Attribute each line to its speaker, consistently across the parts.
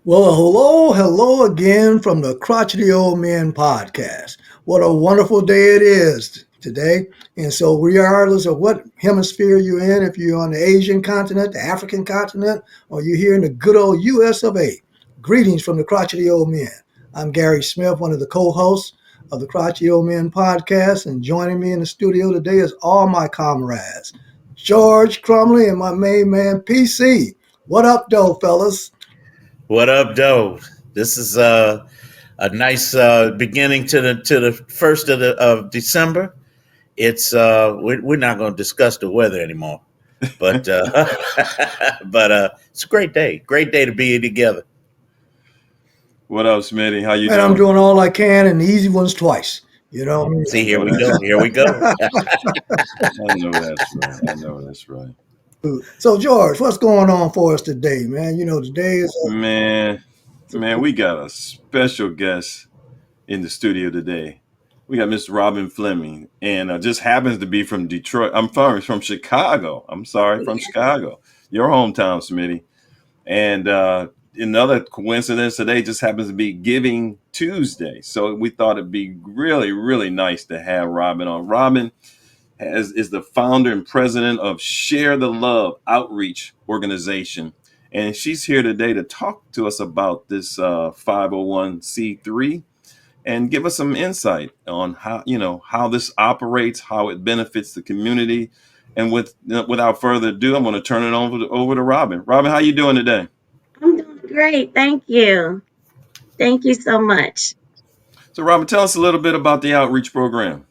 Speaker 1: Well, hello again from the Crotchety Old Men podcast. What a wonderful day it is today. And so, regardless of what hemisphere you're in, if you're on the Asian continent, the African continent, or you're here in the good old US of A, greetings from the Crotchety Old Men. I'm Gary Smith, one of the co hosts of the Crotchety Old Men podcast. And joining me in the studio today is all my comrades, George Crumley and my main man, PC. What up, though, fellas?
Speaker 2: What up, Doe? This is a nice beginning to the first of December. We're not going to discuss the weather anymore, but it's a great day to be together.
Speaker 3: What up, Smitty? How you
Speaker 1: Man, I'm
Speaker 3: doing?
Speaker 1: doing all I can and the easy ones twice. You know what I
Speaker 3: I
Speaker 2: See, here
Speaker 3: know
Speaker 2: we
Speaker 3: that's
Speaker 2: go, here we go.
Speaker 3: I know that's right. I know that's right.
Speaker 1: mean? So, George, what's going on for us today, man? You know, today is
Speaker 3: Man, man, we got a special guest in the studio today. We got Miss Robyn Fleming, and just happens to be from Detroit. I'm sorry, from Chicago. I'm sorry, from Chicago, your hometown, Smitty. And another coincidence today just happens to be Giving Tuesday. So we thought it'd be really, really nice to have Robyn on. Robyn is the founder and president of Share the Love Outreach Organization. And she's here today to talk to us about this 501c3 and give us some insight on how this operates, how it benefits the community. And without further ado, I'm going to turn it over to Robyn. Robyn, how you doing today?
Speaker 4: I'm doing great. Thank you. Thank you so much.
Speaker 3: So, Robyn, tell us a little bit about the outreach program.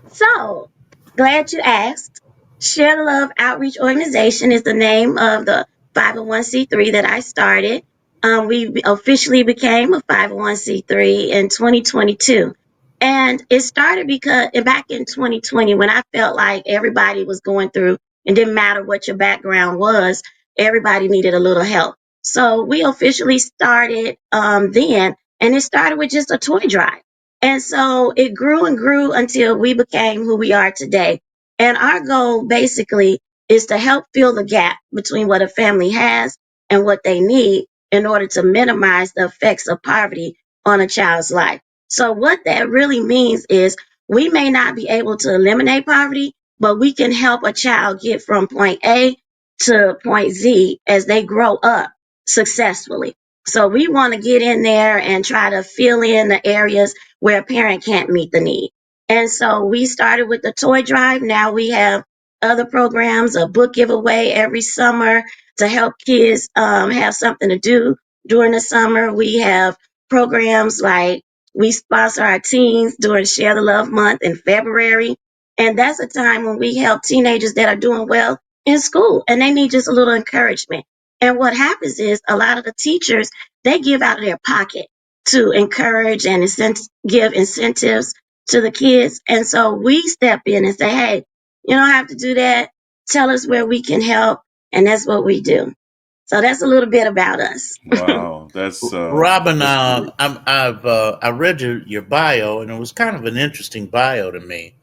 Speaker 4: So, glad you asked. Share the Love Outreach Organization is the name of the 501c3 that I started. We officially became a 501c3 in 2022. And it started because back in 2020, when I felt like everybody was going through, and didn't matter what your background was, everybody needed a little help. So we officially started then, and it started with just a toy drive. And so it grew and grew until we became who we are today. And our goal basically is to help fill the gap between what a family has and what they need in order to minimize the effects of poverty on a child's life. So, what that really means is we may not be able to eliminate poverty, but we can help a child get from point A to point Z as they grow up successfully. So, we want to get in there and try to fill in the areas where a parent can't meet the need. And so we started with the toy drive. Now we have other programs, a book giveaway every summer to help kids have something to do during the summer. We have programs like we sponsor our teens during Share the Love Month in February. And that's a time when we help teenagers that are doing well in school and they need just a little encouragement. And what happens is a lot of the teachers, they give out of their pocket to encourage and give incentives to the kids. And so we step in and say, hey, you don't have to do that. Tell us where we can help. And that's what we do. So that's a little bit about us.
Speaker 3: Wow,
Speaker 2: Robyn,
Speaker 3: that's great.
Speaker 2: I read your bio, and it was kind of an interesting bio to me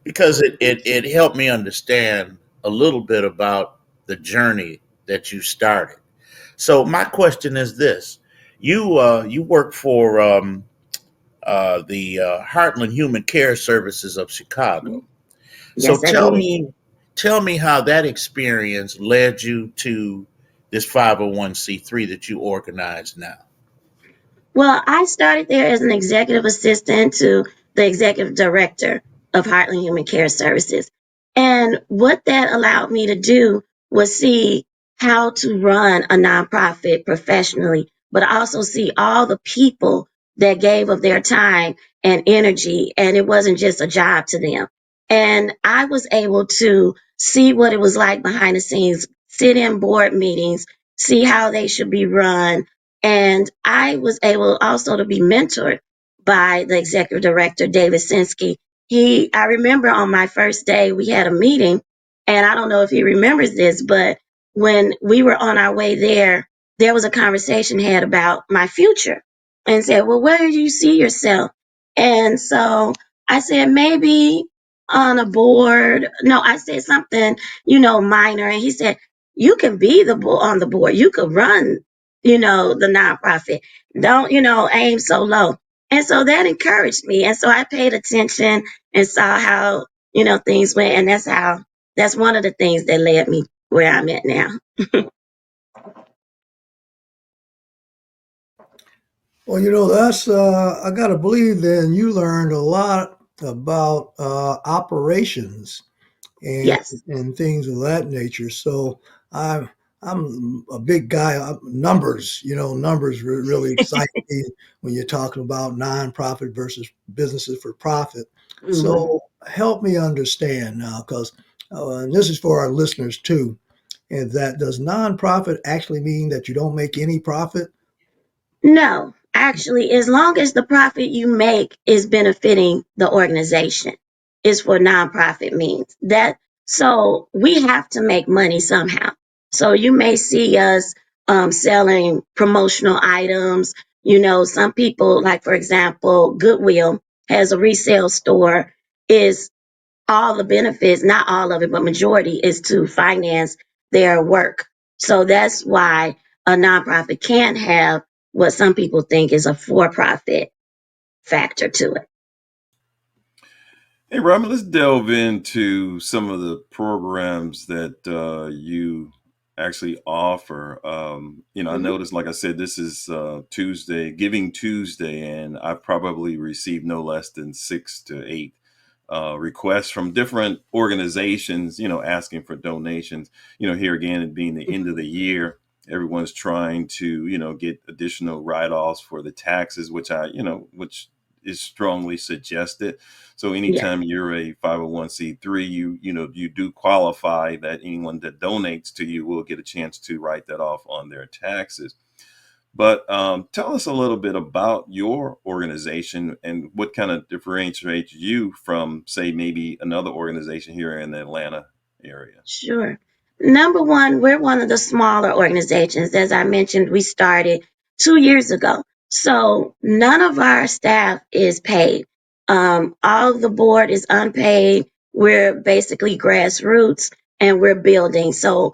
Speaker 2: because it helped me understand a little bit about the journey that you started. So my question is this: you work for the Heartland Human Care Services of Chicago. So
Speaker 4: Yes, I did.
Speaker 2: tell me how that experience led you to this 501c3 that you organize now.
Speaker 4: Well, I started there as an executive assistant to the executive director of Heartland Human Care Services. And what that allowed me to do was see how to run a nonprofit professionally, but also see all the people that gave of their time and energy. And it wasn't just a job to them. And I was able to see what it was like behind the scenes, sit in board meetings, see how they should be run, and I was able also to be mentored by the executive director, David Sinsky. I remember on my first day, we had a meeting, and I don't know if he remembers this, but when we were on our way there was a conversation had about my future and said, well, where do you see yourself? And so I said, maybe on a board. No, I said something, minor. And he said, you can be on the board. You could run the nonprofit. Don't, aim so low. And so that encouraged me. And so I paid attention and saw how, things went. And that's one of the things that led me where I'm at now.
Speaker 1: Well, that's I got to believe then you learned a lot about operations and
Speaker 4: Yes.
Speaker 1: things of that nature. So I I'm a big guy. Numbers, numbers really excite me when you're talking about nonprofit versus businesses for profit.
Speaker 4: Hmm.
Speaker 1: So help me understand now, because and this is for our listeners too. And that does nonprofit actually mean that you don't make any profit?
Speaker 4: No, actually, as long as the profit you make is benefiting the organization, is what nonprofit means. That so we have to make money somehow. So you may see us selling promotional items. Some people, like for example, Goodwill has a resale store. Is all the benefits, not all of it, but majority is to finance their work. So that's why a nonprofit can't have what some people think is a for-profit factor to it.
Speaker 3: Hey, Robin, let's delve into some of the programs that you actually offer. I
Speaker 4: Mhm.
Speaker 3: noticed, like I said, this is Tuesday, Giving Tuesday, and I've probably received no less than 6 to 8 requests from different organizations, asking for donations. Here again, it being the end of the year, everyone's trying to, get additional write-offs for the taxes, which is strongly suggested. So
Speaker 4: Yeah,
Speaker 3: anytime you're a 501c3, you do qualify that anyone that donates to you will get a chance to write that off on their taxes. But tell us a little bit about your organization and what kind of differentiates you from, say, maybe another organization here in the Atlanta area.
Speaker 4: sure. Number one, we're one of the smaller organizations. As I mentioned, we started 2 years ago. So none of our staff is paid. All of the board is unpaid. We're basically grassroots and we're building. So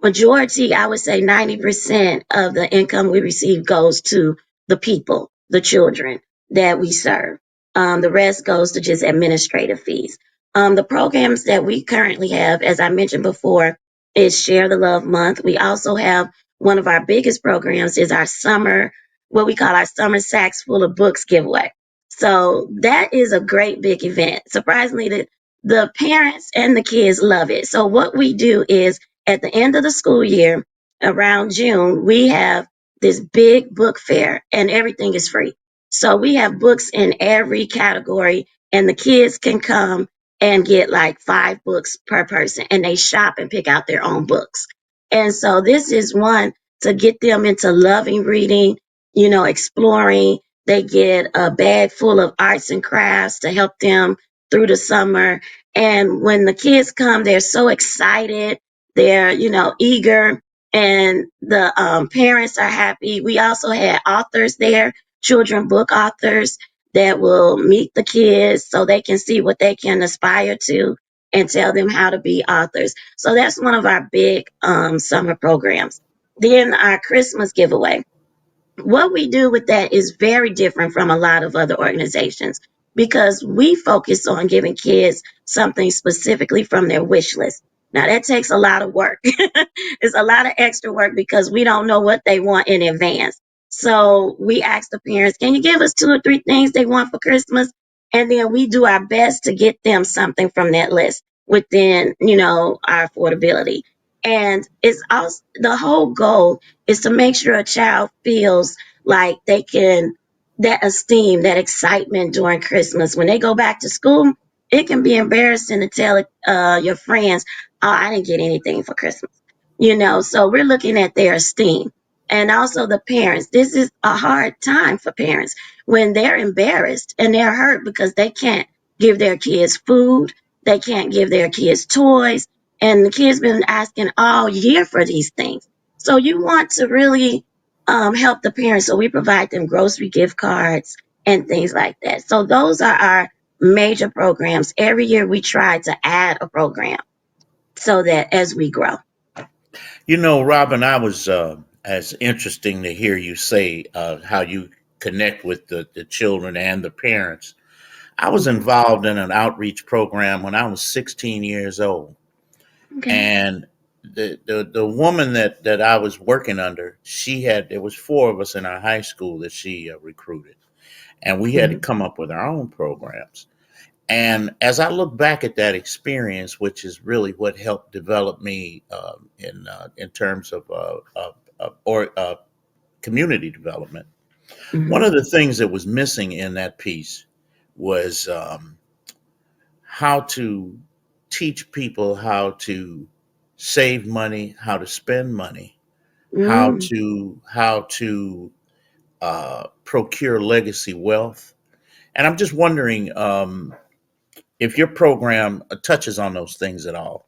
Speaker 4: majority, I would say 90% of the income we receive goes to the people, the children that we serve. The rest goes to just administrative fees. The programs that we currently have, as I mentioned before, is Share the Love Month. We also have one of our biggest programs is our summer, what we call our summer sacks full of books giveaway. So that is a great big event. Surprisingly, the parents and the kids love it. So what we do is at the end of the school year, around June, we have this big book fair and everything is free. So we have books in every category and the kids can come and get like 5 books per person and they shop and pick out their own books. And so this is one to get them into loving reading, exploring. They get a bag full of arts and crafts to help them through the summer. And when the kids come, they're so excited. They're, eager and the parents are happy. We also had authors there, children book authors that will meet the kids so they can see what they can aspire to and tell them how to be authors. So that's one of our big summer programs. Then our Christmas giveaway. What we do with that is very different from a lot of other organizations because we focus on giving kids something specifically from their wish list. Now that takes a lot of work. It's a lot of extra work because we don't know what they want in advance. So we ask the parents, can you give us 2 or 3 things they want for Christmas? And then we do our best to get them something from that list within, our affordability. And it's also the whole goal is to make sure a child feels like they can that esteem, that excitement during Christmas. When they go back to school, it can be embarrassing to tell your friends, "Oh, I didn't get anything for Christmas." So we're looking at their esteem. And also the parents. This is a hard time for parents when they're embarrassed and they're hurt because they can't give their kids food, they can't give their kids toys, and the kids been asking all year for these things. So you want to really help the parents. So we provide them grocery gift cards and things like that. So those are our major programs. Every year we try to add a program so that as we grow.
Speaker 2: Robin, as interesting to hear you say how you connect with the children and the parents. I was
Speaker 4: Mhm.
Speaker 2: involved in an outreach program when I was 16 years old,
Speaker 4: Okay.
Speaker 2: and the woman that I was working under, she had there was four of us in our high school that she recruited, and we had to
Speaker 4: Mhm.
Speaker 2: come up with our own programs. And as I look back at that experience, which is really what helped develop me in terms of community development, one
Speaker 4: Mhm.
Speaker 2: of the things that was missing in that piece was how to teach people how to save money, how to spend money,
Speaker 4: Mm.
Speaker 2: how to procure legacy wealth. And I'm just wondering if your program touches on those things at all.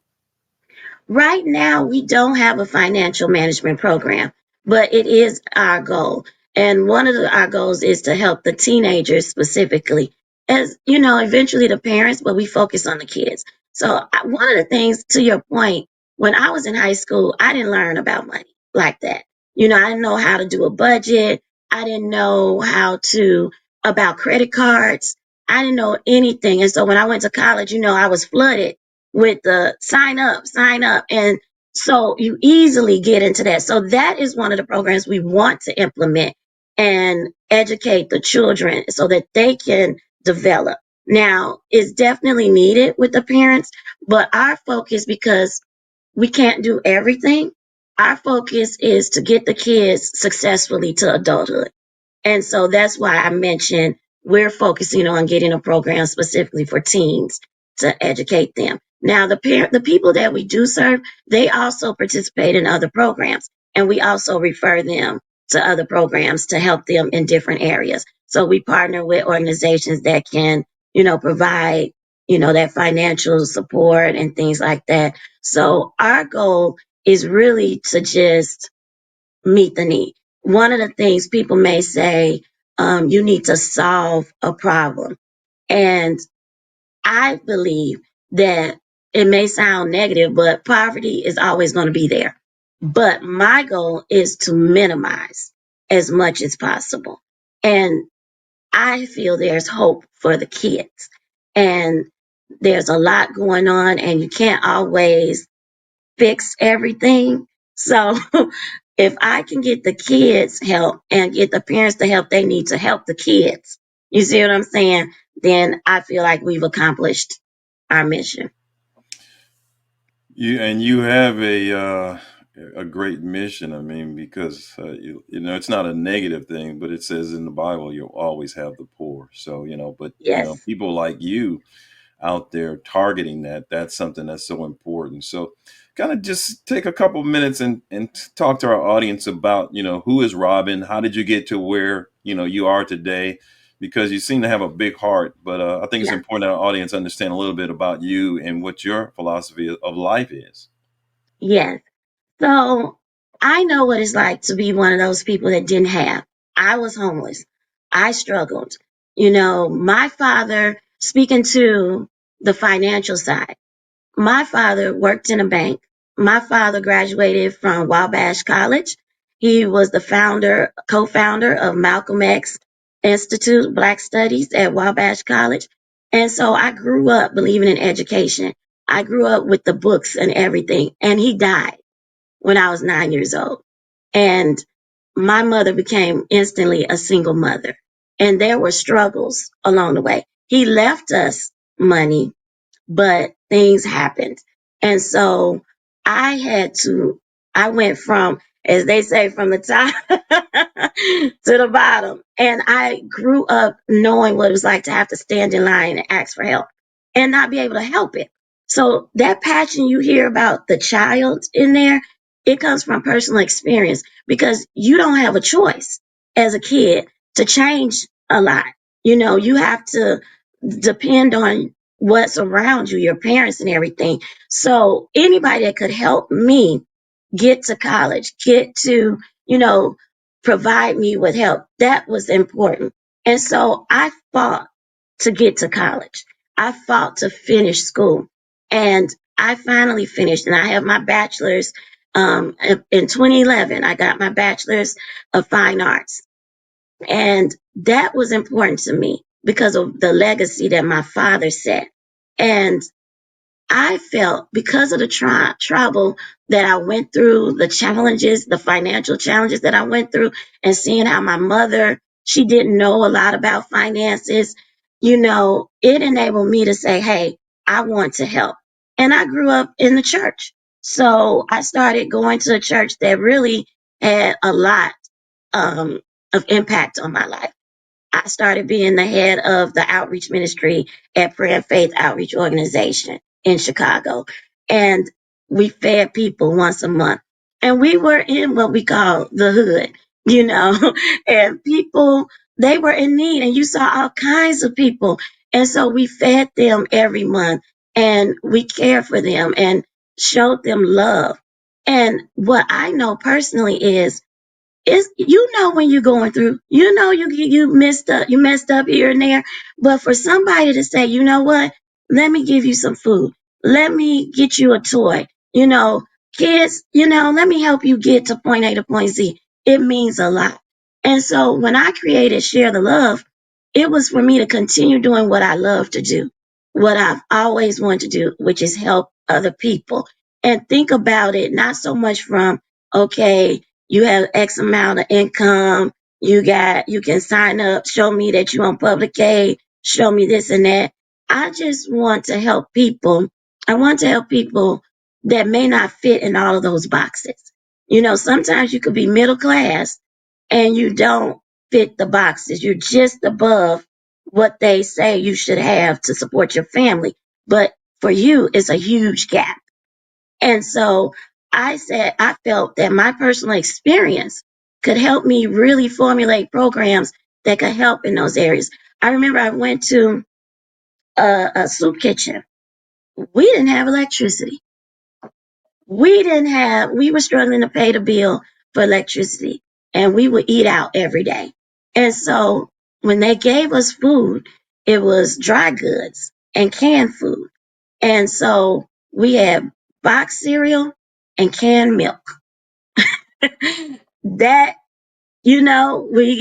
Speaker 4: Right now, we don't have a financial management program, but it is our goal. And one of our goals is to help the teenagers specifically, as you know, eventually the parents, but we focus on the kids. So, one of the things, to your point, when I was in high school, I didn't learn about money like that. I didn't know how to do a budget. I didn't know how to, about credit cards. I didn't know anything. And so, when I went to college, I was flooded with the sign up, sign up. And so you easily get into that. So that is one of the programs we want to implement and educate the children so that they can develop. Now, it's definitely needed with the parents, but our focus, because we can't do everything, our focus is to get the kids successfully to adulthood. And so that's why I mentioned we're focusing on getting a program specifically for teens to educate them. Now, the people that we do serve, they also participate in other programs, and we also refer them to other programs to help them in different areas. So we partner with organizations that can, provide, that financial support and things like that. So our goal is really to just meet the need. One of the things people may say, you need to solve a problem. And I believe that it may sound negative, but poverty is always going to be there. But my goal is to minimize as much as possible. And I feel there's hope for the kids. And there's a lot going on, and you can't always fix everything. So if I can get the kids help and get the parents the help they need to help the kids, you see what I'm saying? Then I feel like we've accomplished our mission.
Speaker 3: You have a great mission. I mean, because it's not a negative thing, but it says in the Bible you'll always have the poor. So but
Speaker 4: Yes,
Speaker 3: people like you out there targeting that's something that's so important. So kind of just take a couple minutes and talk to our audience about who is Robyn, how did you get to where you are today, because you seem to have a big heart, but I think it's
Speaker 4: yeah,
Speaker 3: important that our audience understand a little bit about you and what your philosophy of life is.
Speaker 4: yes. So I know what it's like to be one of those people that didn't have. I was homeless. I struggled. My father, speaking to the financial side, my father worked in a bank. My father graduated from Wabash College. He was the co-founder of Malcolm X Institute Black Studies at Wabash College. And so I grew up believing in education. I grew up with the books and everything. And he died when I was 9 years old. And my mother became instantly a single mother. And there were struggles along the way. He left us money, but things happened. And so I had to, I went from, as they say, from the top to the bottom. And I grew up knowing what it was like to have to stand in line and ask for help and not be able to help it. So that passion you hear about the child in there, it comes from personal experience because you don't have a choice as a kid to change a lot. You have to depend on what's around you, your parents and everything. So anybody that could help me get to college, get to, you know, provide me with help, that was important. And so I fought to get to college. I fought to finish school. And I finally finished and I have my bachelor's In 2011, I got my bachelor's of fine arts. And that was important to me because of the legacy that my father set. And I felt because of the trouble that I went through, the challenges, the financial challenges that I went through, and seeing how my mother, she didn't know a lot about finances, it enabled me to say, hey, I want to help. And I grew up in the church. So I started going to a church that really had a lot um, of impact on my life. I started being the head of the outreach ministry at Prayer and Faith Outreach Organization in Chicago. And we fed people once a month. And we were in what we call the hood, and people, they were in need, and you saw all kinds of people. And so we fed them every month, and we cared for them and showed them love. And what I know personally is it's, when you're going through, you messed up here and there, but for somebody to say, you know what, let me give you some food, let me get you a toy, kids, let me help you get to point A to point Z, it means a lot. And so when I created Share the Love, it was for me to continue doing what I love to do, what I've always wanted to do, which is help other people. And think about it not so much from, okay, you have X amount of income, you can sign up, show me that you're on public aid, show me this and that. I just want to help people. I want to help people that may not fit in all of those boxes. Sometimes you could be middle class and you don't fit the boxes. You're just above what they say you should have to support your family. But for you, it's a huge gap. And so I felt that my personal experience could help me really formulate programs that could help in those areas. I remember I went to a soup kitchen. We didn't have electricity. We were struggling to pay the bill for electricity, and we would eat out every day. And so when they gave us food, it was dry goods and canned food. And so we had box cereal and canned milk. That, we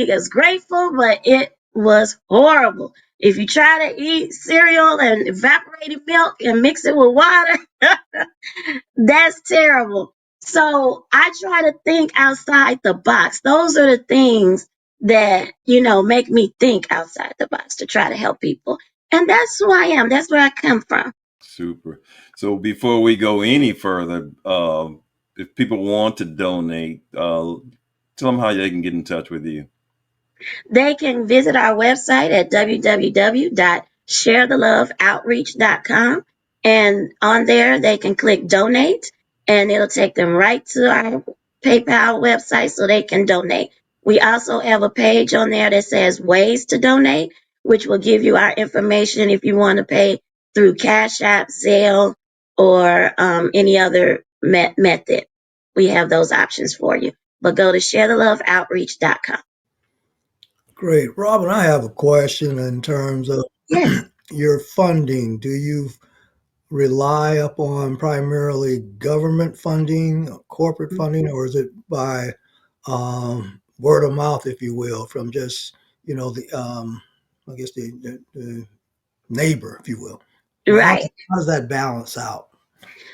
Speaker 4: was grateful, but it was horrible. If you try to eat cereal and evaporated milk and mix it with water, that's terrible. So I try to think outside the box. Those are the things that, make me think outside the box to try to help people. And that's who I am. That's where I come from.
Speaker 3: Super. So before we go any further, if people want to donate, tell them how they can get in touch with you.
Speaker 4: They can visit our website at www.sharetheloveoutreach.com. And on there, they can click donate, and it'll take them right to our PayPal website so they can donate. We also have a page on there that says ways to donate, which will give you our information if you want to pay through Cash App, Zelle, or any other method. We have those options for you. But go to sharetheloveoutreach.com.
Speaker 1: Great. Robyn, I have a question in terms of
Speaker 4: Yes.
Speaker 1: your funding. Do you rely upon primarily government funding, corporate funding, or is it by word of mouth, if you will, from just, the, I guess the neighbor, if you will?
Speaker 4: Right.
Speaker 1: How does that balance out?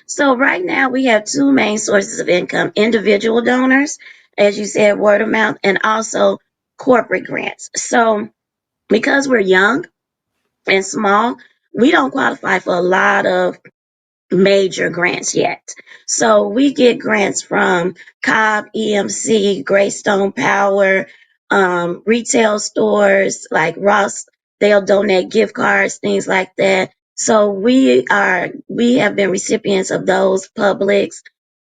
Speaker 4: So right now we have two main sources of income: individual donors, as you said, word of mouth, and also corporate grants. So because we're young and small, we don't qualify for a lot of major grants yet. So we get grants from Cobb, EMC, Greystone Power, retail stores like Ross. They'll donate gift cards, things like that. So we have been recipients of those. Publix,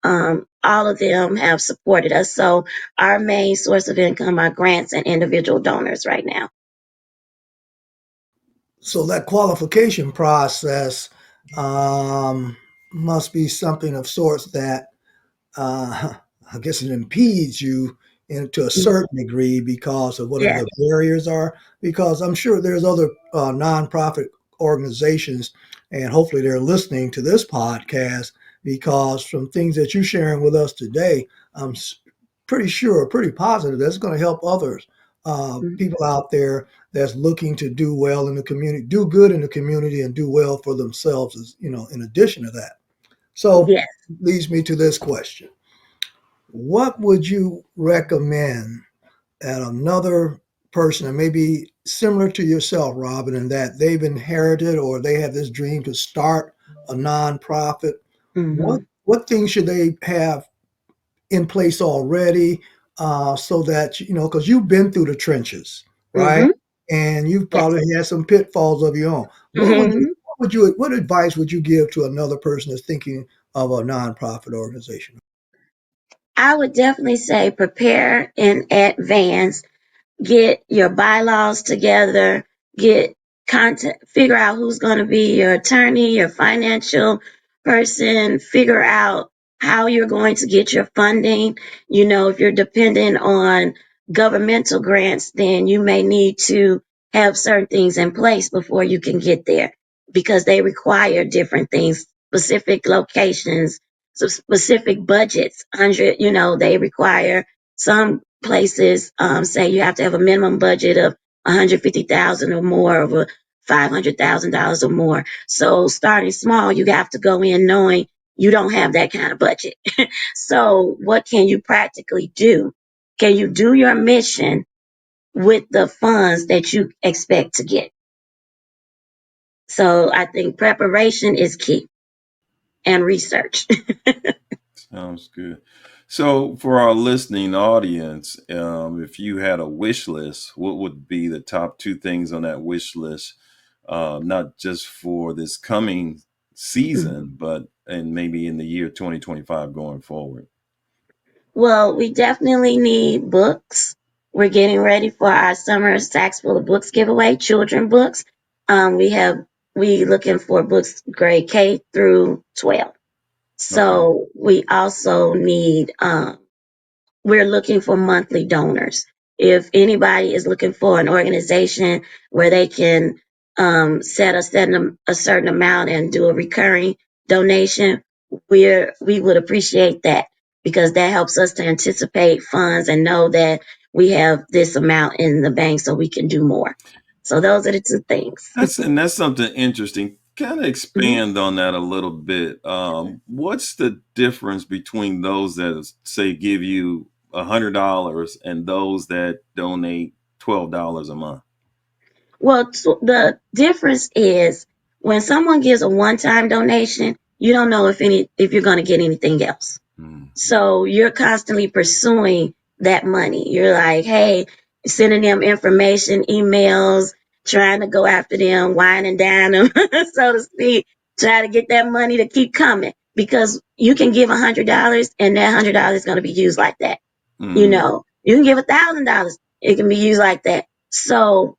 Speaker 4: all of them have supported us. So our main source of income are grants and individual donors right now.
Speaker 1: So that qualification process must be something of sorts that uh, I guess it impedes you to a certain degree because of whatever
Speaker 4: Yeah.
Speaker 1: the barriers are. Because I'm sure there's other nonprofit organizations, and hopefully they're listening to this podcast because from things that you're sharing with us today, I'm pretty sure, pretty positive that's going to help others, people out there that's looking to do well in the community, do good in the community, and do well for themselves, as in addition to that. So
Speaker 4: Yes.
Speaker 1: leads me to this question. What would you recommend that another person, and maybe similar to yourself, Robyn, in that they've inherited or they have this dream to start a nonprofit?
Speaker 4: Mm-hmm.
Speaker 1: What things should they have in place already, so that because you've been through the trenches, right?
Speaker 4: Mm-hmm.
Speaker 1: And you've
Speaker 4: Yes.
Speaker 1: probably had some pitfalls of your own.
Speaker 4: Mm-hmm.
Speaker 1: What advice would you give to another person that's thinking of a nonprofit organization?
Speaker 4: I would definitely say prepare in advance, get your bylaws together, get content, figure out who's going to be your attorney, your financial person, figure out how you're going to get your funding. If you're dependent on governmental grants, then you may need to have certain things in place before you can get there because they require different things, specific locations, specific budgets. They require some places say you have to have a minimum budget of 150,000 or more, over $500,000 or more. So starting small, you have to go in knowing you don't have that kind of budget. So what can you practically do? Can you do your mission with the funds that you expect to get? So I think preparation is key, and research.
Speaker 3: Sounds good. So, for our listening audience, if you had a wish list, what would be the top two things on that wish list? Not just for this coming season, but and maybe in the year 2025 going forward.
Speaker 4: Well, we definitely need books. We're getting ready for our summer Sacks Full of Books giveaway, children books. We looking for books grade K through 12.
Speaker 3: Okay.
Speaker 4: So we also need we're looking for monthly donors. If anybody is looking for an organization where they can set a certain amount and do a recurring donation, we would appreciate that because that helps us to anticipate funds and know that we have this amount in the bank so we can do more. So those are the two things.
Speaker 3: That's something interesting. Kind of
Speaker 4: Mhm.
Speaker 3: expand on that a little bit. What's the difference between those that say give you $100 and those that donate $12 a month?
Speaker 4: Well, the difference is when someone gives a one-time donation, you don't know if you're going to get anything else.
Speaker 3: Mhm.
Speaker 4: So you're constantly pursuing that money. You're like, hey, sending them information, emails, trying to go after them, wine and dine them, so to speak, try to get that money to keep coming because you can give $100 and that $100 is going to be used like that.
Speaker 3: Mhm.
Speaker 4: You can give $1,000, it can be used like that. So,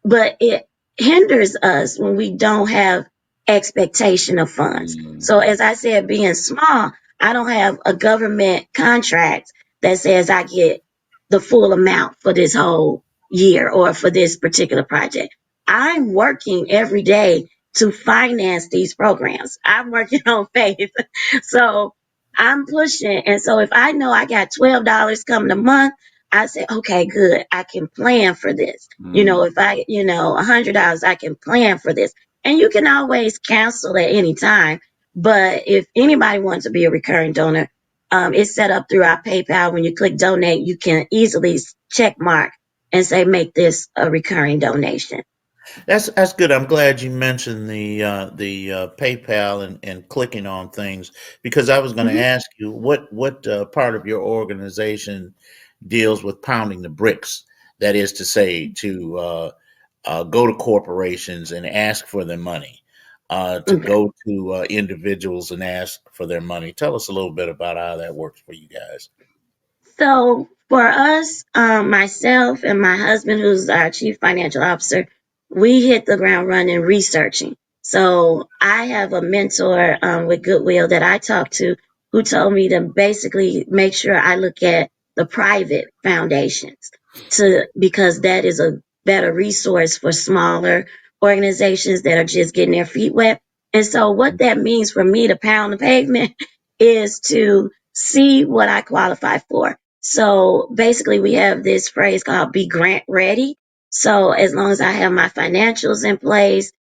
Speaker 4: but it hinders us when we don't have expectation of funds. So,
Speaker 3: Mhm.
Speaker 4: as I said, being small, I don't have a government contract that says I get the full amount for this whole year or for this particular project. I'm working every day to finance these programs. I'm working on faith. So I'm pushing. And so if I know I got $12 coming a month, I say, okay, good. I can plan for this.
Speaker 3: Mhm.
Speaker 4: If $100, I can plan for this. And you can always cancel at any time. But if anybody wants to be a recurring donor, it's set up through our PayPal. When you click donate, you can easily check mark and say, make this a recurring donation.
Speaker 2: That's good. I'm glad you mentioned the PayPal and clicking on things because I was going to
Speaker 4: Mhm.
Speaker 2: ask you what part of your organization deals with pounding the bricks. That is to say, to go to corporations and ask for their money, to
Speaker 4: Okay.
Speaker 2: go to individuals and ask for their money. Tell us a little bit about how that works for you guys.
Speaker 4: So for us, myself and my husband, who's our chief financial officer, we hit the ground running researching. So I have a mentor with Goodwill that I talked to who told me to basically make sure I look at the private foundations because that is a better resource for smaller organizations that are just getting their feet wet. And so what that means for me to pound the pavement is to see what I qualify for. So basically, we have this phrase called be grant ready. So as long as I have my financials in place,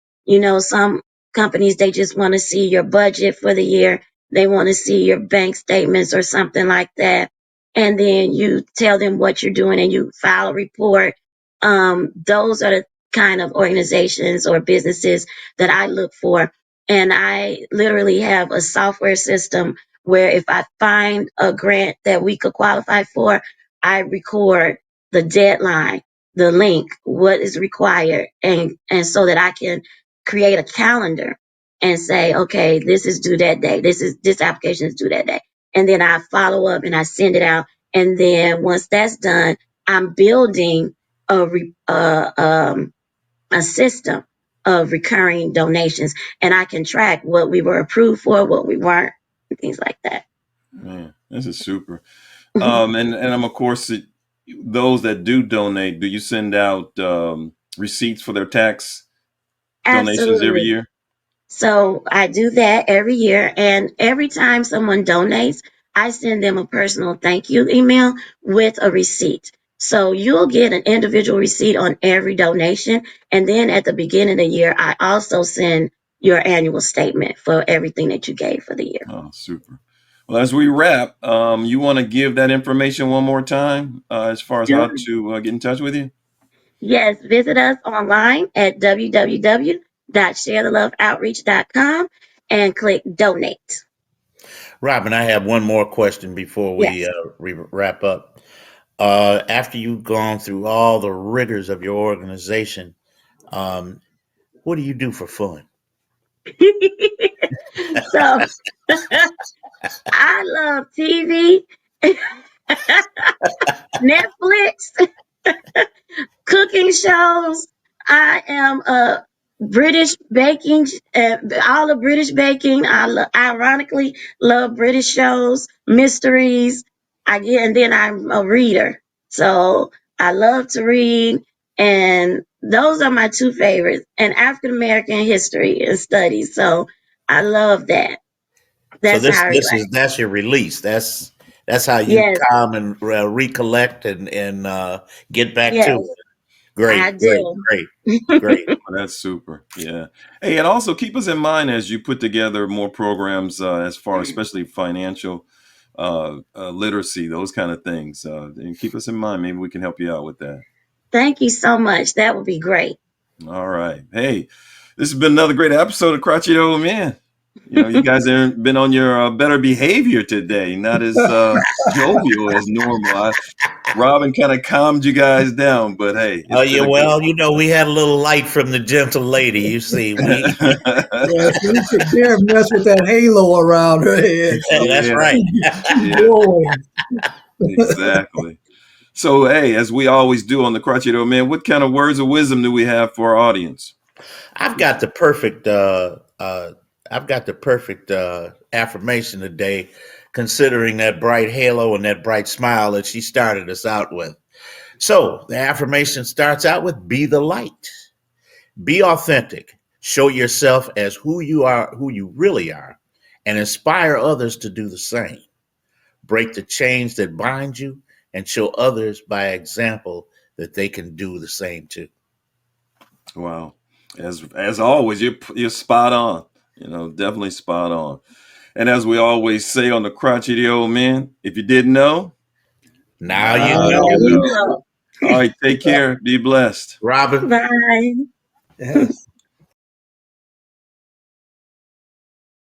Speaker 4: some companies, they just want to see your budget for the year. They want to see your bank statements or something like that. And then you tell them what you're doing and you file a report. Those are the kind of organizations or businesses that I look for. And I literally have a software system where if I find a grant that we could qualify for, I record the deadline, the link, what is required, and so that I can create a calendar and say, okay, this is due that day. This application is due that day. And then I follow up and I send it out. And then once that's done, I'm building a system of recurring donations, and I can track what we were approved for, what we weren't, and things like that.
Speaker 3: Man, this is super. And I'm of course those that do donate. Do you send out receipts for their tax donations every
Speaker 4: Absolutely.
Speaker 3: year?
Speaker 4: So I do that every year, and every time someone donates, I send them a personal thank you email with a receipt. So you'll get an individual receipt on every donation, and then at the beginning of the year, I also send your annual statement for everything that you gave for the year.
Speaker 3: Oh, super. Well, as we wrap, you want to give that information one more time as far as how
Speaker 4: Sure.
Speaker 3: to get in touch with you?
Speaker 4: Yes, visit us online at www.sharetheloveoutreach.com and click donate.
Speaker 2: Robyn, I have one more question before we
Speaker 4: Yes.
Speaker 2: wrap up. After you've gone through all the rigors of your organization, um, what do you do for fun?
Speaker 4: So I love TV, Netflix, cooking shows. I am a British baking, all the British baking. Ironically love British shows, mysteries. And then I'm a reader, so I love to read, and those are my two favorites. And African American history and studies, so I love that.
Speaker 2: So
Speaker 4: That's how I relax.
Speaker 2: that's your release. That's how you
Speaker 4: Yes,
Speaker 2: calm and recollect and get back to
Speaker 4: yes,
Speaker 2: it.
Speaker 4: I
Speaker 2: Great, great,
Speaker 4: do.
Speaker 2: great, great.
Speaker 3: Oh, that's super. Yeah. Hey, and also keep us in mind as you put together more programs as far, especially financial literacy, those kind of things. And keep us in mind. Maybe we can help you out with that.
Speaker 4: Thank you so much. That would be great.
Speaker 3: All right. Hey, this has been another great episode of Crotchety Old Man. You guys have been on your better behavior today, not as jovial as normal. Robyn kind of calmed you guys down, but hey,
Speaker 2: Oh
Speaker 3: it's
Speaker 2: yeah,
Speaker 3: been a good
Speaker 2: well, we had a little light from the gentle lady. You see, we
Speaker 3: one.
Speaker 1: Yeah, she should dare mess with that halo around her head. So
Speaker 2: that's
Speaker 3: Yeah,
Speaker 2: right.
Speaker 1: she's
Speaker 3: yeah,
Speaker 1: glowing.
Speaker 3: exactly. So, hey, as we always do on the Crotchety Old Man, what kind of words of wisdom do we have for our audience?
Speaker 2: I've got the perfect affirmation today, considering that bright halo and that bright smile that she started us out with. So the affirmation starts out with be the light. Be authentic. Show yourself as who you are, who you really are, and inspire others to do the same. Break the chains that bind you and show others by example that they can do the same too.
Speaker 3: Wow. As always, you're spot on. Definitely spot on. And as we always say on the Crotchety Old Man, if you didn't know,
Speaker 2: Now you
Speaker 3: now
Speaker 4: Now
Speaker 3: you
Speaker 2: know.
Speaker 4: you
Speaker 3: know.
Speaker 4: know.
Speaker 3: All right, take care. Be blessed.
Speaker 2: Robyn,
Speaker 4: Bye.
Speaker 1: Yes.